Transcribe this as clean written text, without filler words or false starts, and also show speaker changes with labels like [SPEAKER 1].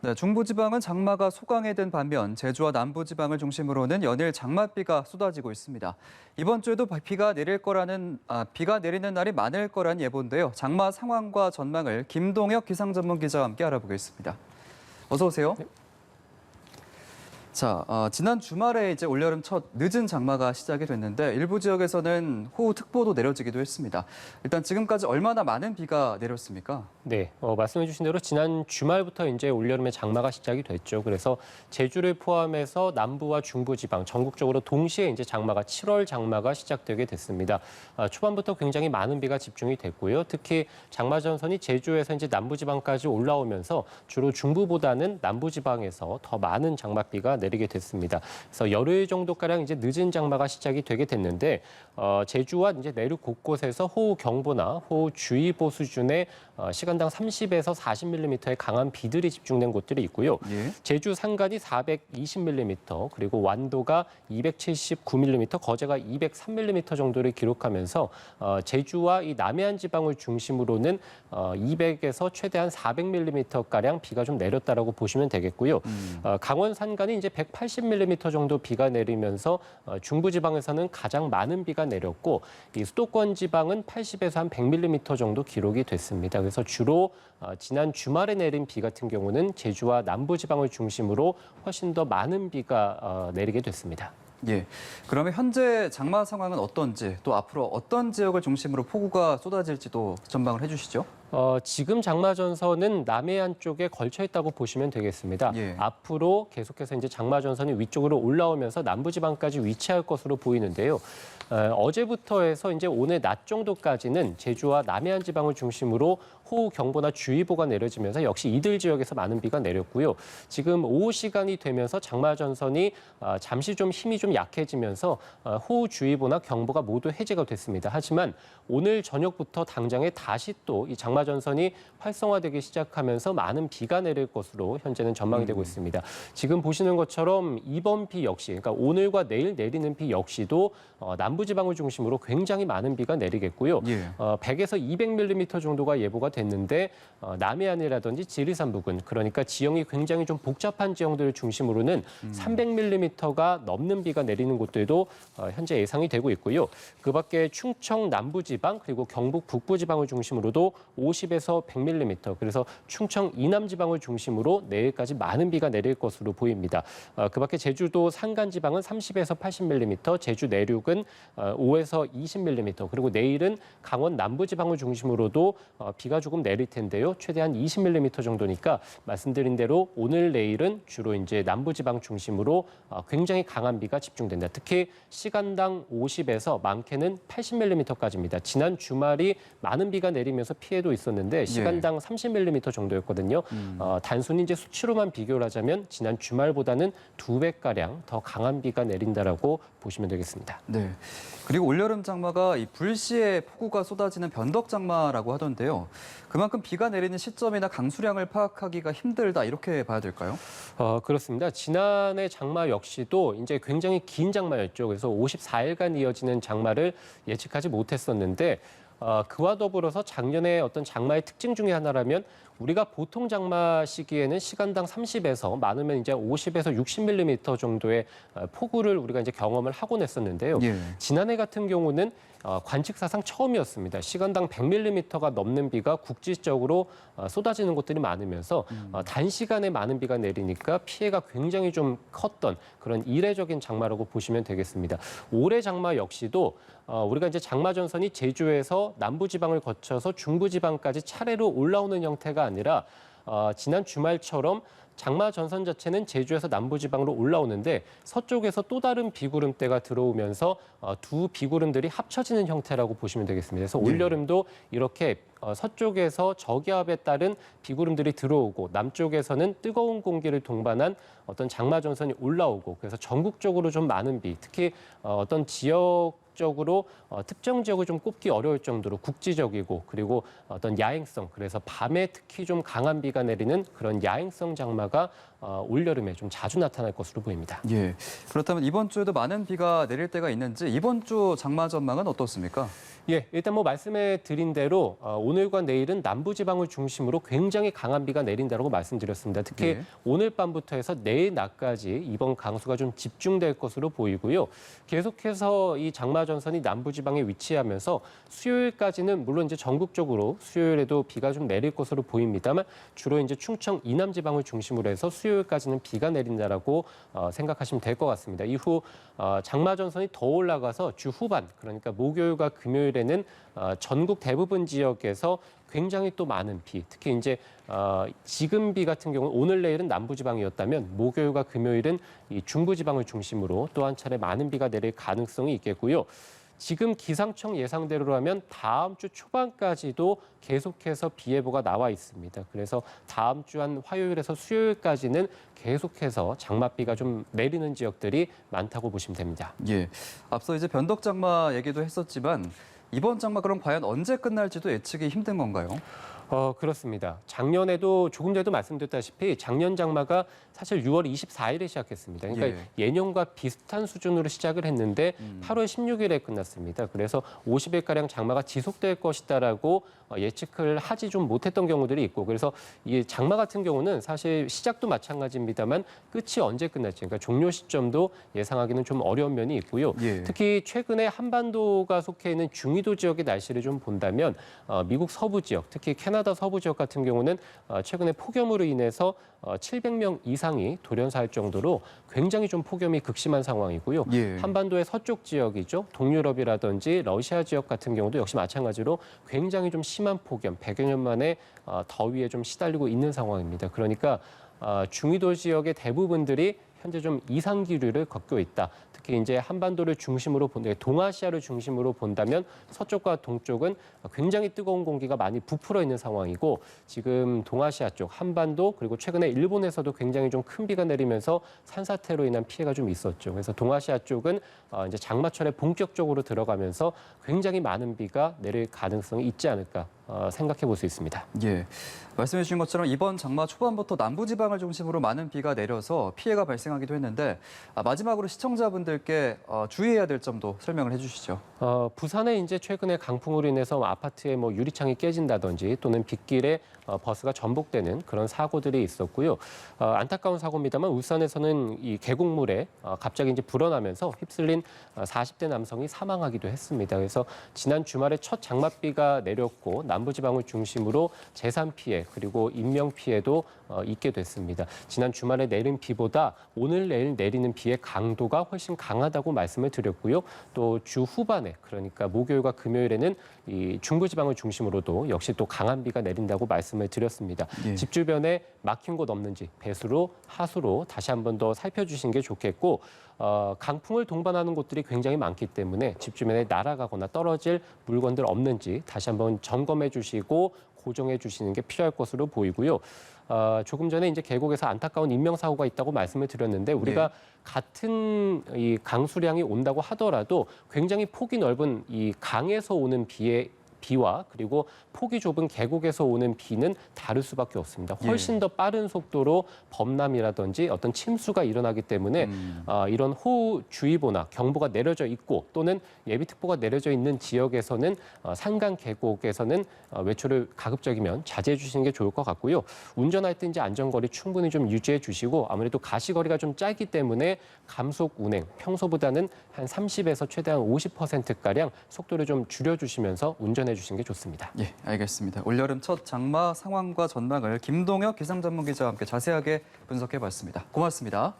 [SPEAKER 1] 네, 중부지방은 장마가 소강에 든 반면 제주와 남부지방을 중심으로는 연일 장맛비가 쏟아지고 있습니다. 이번 주에도 비가 내리는 날이 많을 거란 예보인데요. 장마 상황과 전망을 김동혁 기상전문 기자와 함께 알아보겠습니다. 어서 오세요. 자, 지난 주말에 이제 올여름 첫 늦은 장마가 시작이 됐는데 일부 지역에서는 호우특보도 내려지기도 했습니다. 일단 지금까지 얼마나 많은 비가 내렸습니까?
[SPEAKER 2] 네, 말씀해 주신 대로 지난 주말부터 이제 올여름에 장마가 시작이 됐죠. 그래서 제주를 포함해서 남부와 중부지방 전국적으로 동시에 이제 7월 장마가 시작되게 됐습니다. 초반부터 굉장히 많은 비가 집중이 됐고요. 특히 장마 전선이 제주에서 이제 남부지방까지 올라오면서 주로 중부보다는 남부지방에서 더 많은 장맛비가 내리게 됐습니다. 그래서 열흘 정도가량 이제 늦은 장마가 시작이 되게 됐는데 제주와 이제 내륙 곳곳에서 호우 경보나 호우 주의보 수준의 시간당 30에서 40mm의 강한 비들이 집중된 곳들이 있고요.
[SPEAKER 1] 예.
[SPEAKER 2] 제주 산간이 420mm, 그리고 완도가 279mm, 거제가 203mm 정도를 기록하면서 제주와 이 남해안 지방을 중심으로는 200에서 최대한 400mm가량 비가 좀 내렸다라고 보시면 되겠고요. 강원 산간이 이제 180mm 정도 비가 내리면서 중부 지방에서는 가장 많은 비가 내렸고 이 수도권 지방은 80에서 한 100mm 정도 기록이 됐습니다. 그래서 주로 지난 주말에 내린 비 같은 경우는 제주와 남부 지방을 중심으로 훨씬 더 많은 비가 내리게 됐습니다.
[SPEAKER 1] 예. 그러면 현재 장마 상황은 어떤지 또 앞으로 어떤 지역을 중심으로 폭우가 쏟아질지도 전망을 해주시죠.
[SPEAKER 2] 지금 장마 전선은 남해안 쪽에 걸쳐 있다고 보시면 되겠습니다.
[SPEAKER 1] 예.
[SPEAKER 2] 앞으로 계속해서 이제 장마 전선이 위쪽으로 올라오면서 남부지방까지 위치할 것으로 보이는데요. 어제부터 해서 이제 오늘 낮 정도까지는 제주와 남해안 지방을 중심으로 호우 경보나 주의보가 내려지면서 역시 이들 지역에서 많은 비가 내렸고요. 지금 오후 시간이 되면서 장마 전선이 잠시 좀 힘이 좀 약해지면서 호우 주의보나 경보가 모두 해제가 됐습니다. 하지만 오늘 저녁부터 당장에 다시 또 이 장마 전선이 활성화되기 시작하면서 많은 비가 내릴 것으로 현재는 전망이 되고 있습니다. 지금 보시는 것처럼 이번 비 역시, 그러니까 오늘과 내일 내리는 비 역시도 남부지방을 중심으로 굉장히 많은 비가 내리겠고요.
[SPEAKER 1] 예.
[SPEAKER 2] 100에서 200mm 정도가 예보가 됐는데 남해안이라든지 지리산 부근, 그러니까 지형이 굉장히 좀 복잡한 지형들을 중심으로는 300mm가 넘는 비가 내리는 곳들도 현재 예상이 되고 있고요. 그 밖에 충청 남부지방 그리고 경북 북부지방을 중심으로도 50에서 100mm, 그래서 충청 이남지방을 중심으로 내일까지 많은 비가 내릴 것으로 보입니다. 그 밖에 제주도 산간지방은 30에서 80mm, 제주 내륙은 5에서 20mm, 그리고 내일은 강원 남부지방을 중심으로도 비가 조금 내릴 텐데요. 최대한 20mm 정도니까 말씀드린 대로 오늘 내일은 주로 이제 남부지방 중심으로 굉장히 강한 비가 집중된다. 특히 시간당 50에서 많게는 80mm까지입니다. 지난 주말이 많은 비가 내리면서 피해도 있었는데 시간당 30mm 정도였거든요. 단순히 이제 수치로만 비교를 하자면 지난 주말보다는 2배가량 더 강한 비가 내린다라고 보시면 되겠습니다.
[SPEAKER 1] 네. 그리고 올여름 장마가 이 불시에 폭우가 쏟아지는 변덕 장마라고 하던데요. 그만큼 비가 내리는 시점이나 강수량을 파악하기가 힘들다 이렇게 봐야 될까요?
[SPEAKER 2] 그렇습니다. 지난해 장마 역시도 이제 굉장히 긴 장마였죠. 그래서 54일간 이어지는 장마를 예측하지 못했었는데 그와 더불어서 작년에 어떤 장마의 특징 중에 하나라면 우리가 보통 장마 시기에는 시간당 30에서 많으면 이제 50에서 60mm 정도의 폭우를 우리가 이제 경험을 하곤 했었는데요.
[SPEAKER 1] 예.
[SPEAKER 2] 지난해 같은 경우는 관측사상 처음이었습니다. 시간당 100mm가 넘는 비가 국지적으로 쏟아지는 곳들이 많으면서 단시간에 많은 비가 내리니까 피해가 굉장히 좀 컸던 그런 이례적인 장마라고 보시면 되겠습니다. 올해 장마 역시도 우리가 이제 장마 전선이 제주에서 남부지방을 거쳐서 중부지방까지 차례로 올라오는 형태가 아니라 지난 주말처럼 장마 전선 자체는 제주에서 남부지방으로 올라오는데 서쪽에서 또 다른 비구름대가 들어오면서 두 비구름들이 합쳐지는 형태라고 보시면 되겠습니다. 그래서 올여름도 이렇게 서쪽에서 저기압에 따른 비구름들이 들어오고 남쪽에서는 뜨거운 공기를 동반한 어떤 장마 전선이 올라오고 그래서 전국적으로 좀 많은 비, 특히 어떤 지역 지역적으로 특정 지역을 좀 꼽기 어려울 정도로 국지적이고 그리고 어떤 야행성, 그래서 밤에 특히 좀 강한 비가 내리는 그런 야행성 장마가 올여름에 좀 자주 나타날 것으로 보입니다.
[SPEAKER 1] 예. 그렇다면 이번 주에도 많은 비가 내릴 때가 있는지 이번 주 장마 전망은 어떻습니까?
[SPEAKER 2] 예, 일단 뭐 말씀해 드린 대로 오늘과 내일은 남부지방을 중심으로 굉장히 강한 비가 내린다고 말씀드렸습니다. 특히
[SPEAKER 1] 예.
[SPEAKER 2] 오늘 밤부터 해서 내일 낮까지 이번 강수가 좀 집중될 것으로 보이고요. 계속해서 이 장마 전선이 남부지방에 위치하면서 수요일까지는 물론 이제 전국적으로 수요일에도 비가 좀 내릴 것으로 보입니다만 주로 이제 충청 이남지방을 중심으로 해서 수요일까지는 비가 내린다라고 생각하시면 될 것 같습니다. 이후 장마 전선이 더 올라가서 주 후반, 그러니까 목요일과 금요일에는 전국 대부분 지역에서 굉장히 또 많은 비, 특히 이제 지금 비 같은 경우는 오늘 내일은 남부지방이었다면 목요일과 금요일은 이 중부지방을 중심으로 또 한 차례 많은 비가 내릴 가능성이 있겠고요. 지금 기상청 예상대로라면 다음 주 초반까지도 계속해서 비 예보가 나와 있습니다. 그래서 다음 주 한 화요일에서 수요일까지는 계속해서 장맛비가 좀 내리는 지역들이 많다고 보시면 됩니다.
[SPEAKER 1] 예. 앞서 이제 변덕 장마 얘기도 했었지만 이번 장마 그럼 과연 언제 끝날지도 예측이 힘든 건가요?
[SPEAKER 2] 그렇습니다. 작년에도 조금 전에도 말씀드렸다시피 작년 장마가 사실 6월 24일에 시작했습니다. 그러니까 예년과 비슷한 수준으로 시작을 했는데 8월 16일에 끝났습니다. 그래서 50일가량 장마가 지속될 것이다라고 예측을 하지 좀 못했던 경우들이 있고, 그래서 이 장마 같은 경우는 사실 시작도 마찬가지입니다만 끝이 언제 끝날지, 그러니까 종료 시점도 예상하기는 좀 어려운 면이 있고요.
[SPEAKER 1] 예.
[SPEAKER 2] 특히 최근에 한반도가 속해 있는 중위도 지역의 날씨를 좀 본다면 미국 서부 지역, 특히 캐나다 서부 지역 같은 경우는 최근에 폭염으로 인해서 700명 이상이 돌연사할 정도로 굉장여 좀 폭염이 극심한 상황이고요.
[SPEAKER 1] 예.
[SPEAKER 2] 한반도의 서쪽 지역이죠. 동유럽이라든지 러시아 지역 같은 경우도 역시 마찬가지로 굉장히 좀 심한 폭염, 100여 년 만에 더위에 좀 시달리고 있는 상황입니다. 그러니까 중위도 지역의 대부분들이 현재 좀 이상 기류를 겪고 있다. 특히 이제 한반도를 중심으로 동아시아를 중심으로 본다면 서쪽과 동쪽은 굉장히 뜨거운 공기가 많이 부풀어 있는 상황이고, 지금 동아시아 쪽 한반도 그리고 최근에 일본에서도 굉장히 좀 큰 비가 내리면서 산사태로 인한 피해가 좀 있었죠. 그래서 동아시아 쪽은 이제 장마철에 본격적으로 들어가면서 굉장히 많은 비가 내릴 가능성이 있지 않을까 생각해 볼 수 있습니다.
[SPEAKER 1] 예. 말씀해 주신 것처럼 이번 장마 초반부터 남부지방을 중심으로 많은 비가 내려서 피해가 발생하기도 했는데 마지막으로 시청자분들께 주의해야 될 점도 설명을 해주시죠.
[SPEAKER 2] 부산에 이제 최근에 강풍으로 인해서 아파트에 뭐 유리창이 깨진다든지 또는 빗길에 버스가 전복되는 그런 사고들이 있었고요. 안타까운 사고입니다만 울산에서는 이 계곡물에 갑자기 이제 불어나면서 휩쓸린 40대 남성이 사망하기도 했습니다. 그래서 지난 주말에 첫 장맛비가 내렸고 남부지방을 중심으로 재산 피해 그리고 인명 피해도 있게 됐습니다. 지난 주말에 내린 비보다 오늘 내일 내리는 비의 강도가 훨씬 강하다고 말씀을 드렸고요. 또 주 후반에, 그러니까 목요일과 금요일에는 이 중부지방을 중심으로도 역시 또 강한 비가 내린다고 말씀을 드렸습니다.
[SPEAKER 1] 예.
[SPEAKER 2] 집 주변에 막힌 곳 없는지 배수로, 하수로 다시 한 번 더 살펴주시는 게 좋겠고, 강풍을 동반하는 곳들이 굉장히 많기 때문에 집 주변에 날아가거나 떨어질 물건들 없는지 다시 한번 점검해 주시고 고정해 주시는 게 필요할 것으로 보이고요. 조금 전에 이제 계곡에서 안타까운 인명사고가 있다고 말씀을 드렸는데 우리가 같은 이 강수량이 온다고 하더라도 굉장히 폭이 넓은 이 강에서 오는 비와 그리고 폭이 좁은 계곡에서 오는 비는 다를 수밖에 없습니다. 훨씬 더 빠른 속도로 범람이라든지 어떤 침수가 일어나기 때문에 이런 호우주의보나 경보가 내려져 있고 또는 예비특보가 내려져 있는 지역에서는 산간 계곡에서는 외출을 가급적이면 자제해 주시는 게 좋을 것 같고요. 운전할 때 이제 안전거리 충분히 좀 유지해 주시고, 아무래도 가시거리가 좀 짧기 때문에 감속 운행 평소보다는 한 30에서 최대한 50%가량 속도를 좀 줄여주시면서 운전해 주시는 게 좋습니다.
[SPEAKER 1] 예, 알겠습니다. 올여름 첫 장마 상황과 전망을 김동혁 기상전문기자와 함께 자세하게 분석해봤습니다. 고맙습니다.